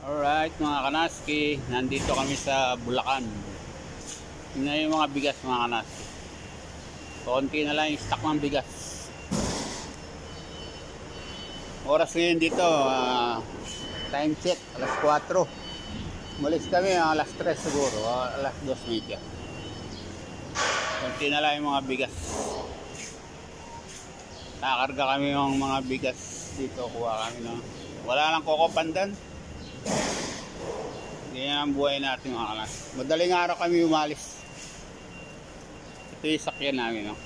Alright mga kanaski, nandito kami sa Bulacan. Tingnan yung mga bigas mga kanaski. Konti na lang yung stock ng bigas. Oras ngayon dito, time check, alas 4. Malis kami alas 3 siguro, alas 2:30. Konti na lang yung mga bigas. Nakakarga kami ng mga bigas dito, kuha kami ng wala lang Coco Pandan. Ganyan ang buhay natin mga kanas. Madaling araw kami umalis. Ito yung sakyan namin, no?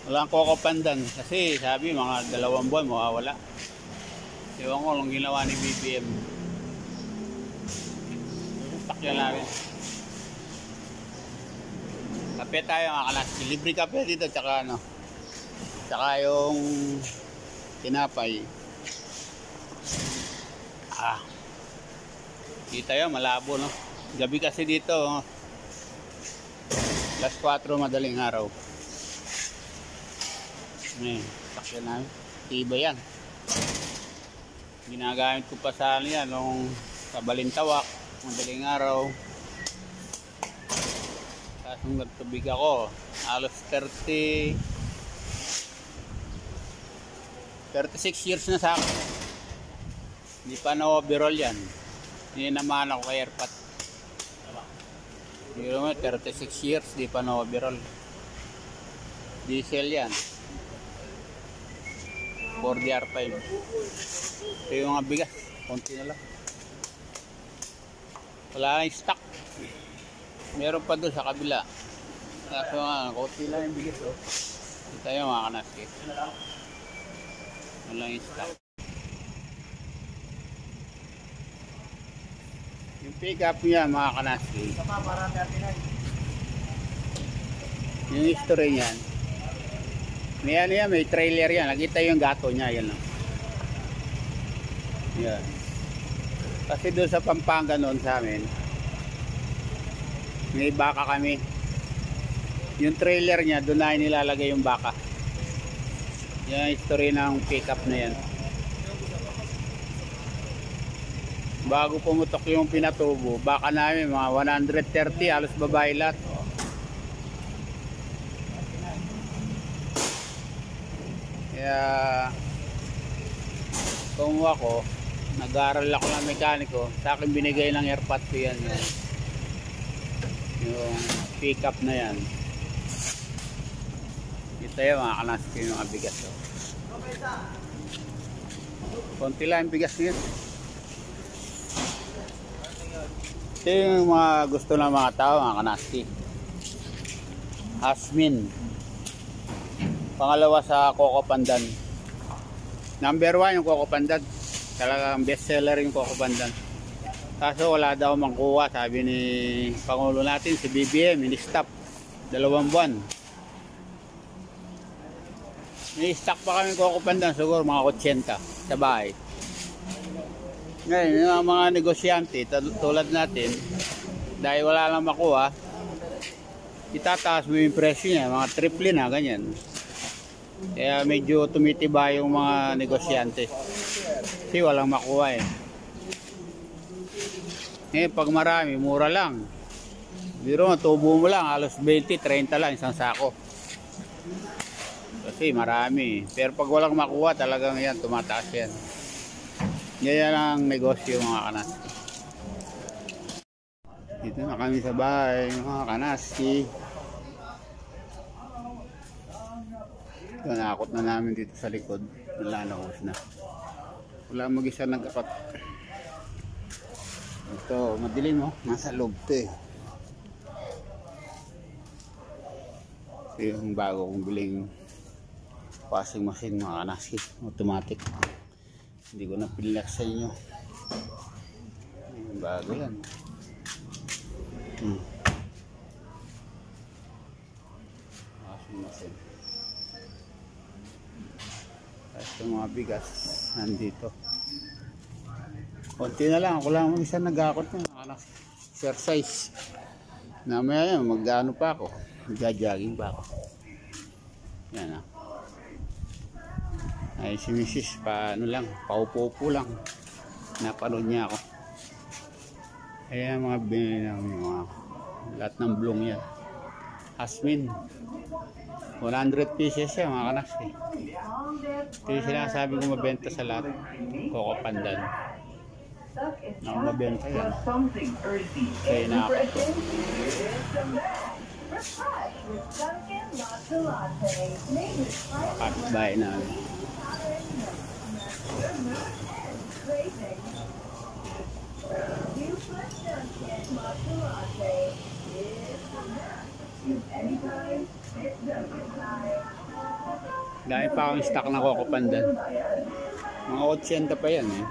Walang Coco Pandan kasi sabi mga 2 buwan mawawala. Ewan ko anong ginawa ni BBM. Yung sakyan namin. Kape tayo mga kanas. Libre kape dito tsaka ano. Tsaka yung tinapay. Kita yun, malabo, no? Gabi kasi dito, alas 4 madaling araw. Sakyan namin. Iba yan. Ginagamit ko pa sa ano yan, nung sa Balintawak, madaling araw. Tapos nung nagtubig ako, halos 36 years na sa akin. Hindi pa na-overall yan. Hindi naman ako kay Airpat. 36 years, di pa na-overall. Diesel yan. 4DR5. Ito yung mga bigas. Konti na lang. Wala lang yung stock. Meron pa doon sa kabila. Kaso nga, konti lang yung bigas. Oh. Ito yung mga kanaski. Wala yung stock. Yung pick up niya mga kanaski, yung history niyan, may ano yan, may trailer yan. Nakita yung gato niya, yan lang. Yan. Kasi doon sa Pampanga noon sa amin, may baka kami. Yung trailer niya, doon na nilalagay yung baka. Yan ang history ng pick up na yan. Bago pumutok yung pinatubo, baka namin mga 130, halos babae lahat. Kaya kung ako, nag-aaral ako ng mekaniko, sa akin binigay ng Airpat ko yan. Yung pick up na yan. Ito yung mga kanaski yung mga bigas. Konti lang yung bigas nyo. Ito yung mga gusto ng mga tao, mga kanaski. Hasmin. Pangalawa sa Coco Pandan. Number 1 yung Coco Pandan. Talagang best seller yung Coco Pandan. Kaso wala daw mangkuha, sabi ni Pangulo natin, si BBM, ini-stop. 2 buwan. May stock pa kami Coco Pandan, siguro mga 80 sa bahay. Ngayon, yung mga negosyante, tulad natin, dahil wala lang makuha, itataas mo yung presyo niya, mga triple na, ganyan. Kaya medyo tumitiba yung mga negosyante. Kasi walang makuha eh. Eh, pag marami, mura lang. Biro, tubo mo lang, halos 20-30 lang isang sako. Kasi marami. Pero pag walang makuha, talagang yan, tumataas yan. Ganyan ang negosyo mga kanaski. Dito na kami sa bahay mga kanaski. Ito, nakakot na namin dito sa likod. Nalanahos na. Wala mag-isa nag-akot. Ito, madilim oh. Nasa loob ito eh. Ito yung bago kong biling washing machine mga kanaski. Automatic. Hindi ko na pilinak sa inyo. Bago yan. Washing machine. Tapos yung mga bigas nandito. Konti na lang. Ako lang mag-isa nag-akot na. Exercise. Namaya yan. Mag-ano pa ako. Mag-jogging pa ako. Yan ah. Ay si Mrs. pa ano lang, paupo-upo lang. Napanood niya ako. Ayan ang mga binili namin, mga lahat ng blong yan. Asmin. 100 pieces yan mga kanaks eh. Ito yung sinasabi ko mabenta sa lahat. Coco Pandan. Ako mabenta yan. Kaya na ako. Kapitbahay namin. Dahil pa akong stock na Coco Pandan. Mga 80 pa yan eh.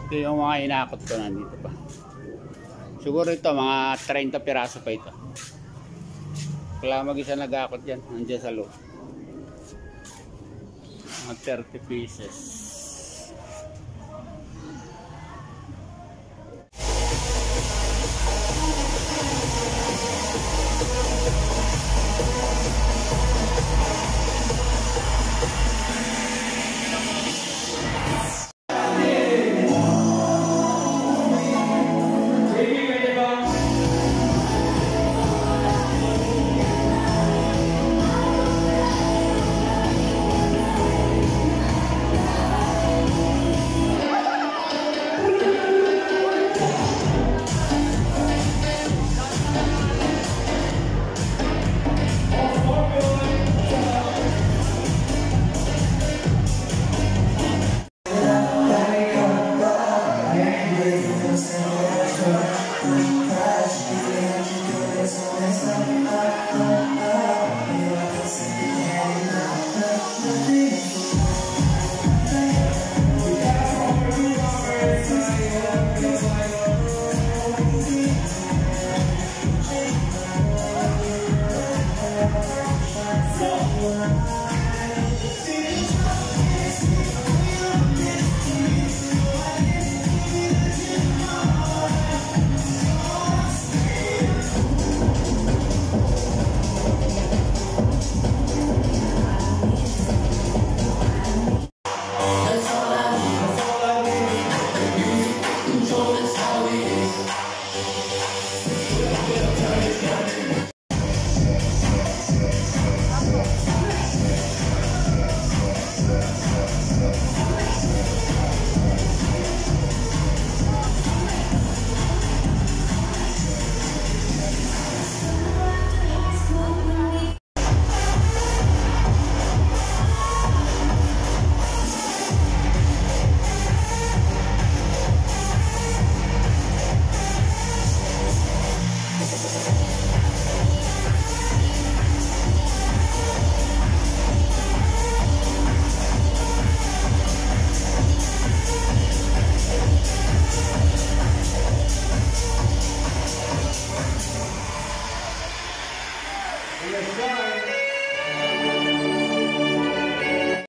Ito yung mga inakot ko nandito pa. Siguro ito mga 30 piraso pa ito. Kaya mag-isa nag-akot yan. Nandiyan sa loob. Mga 30 pieces.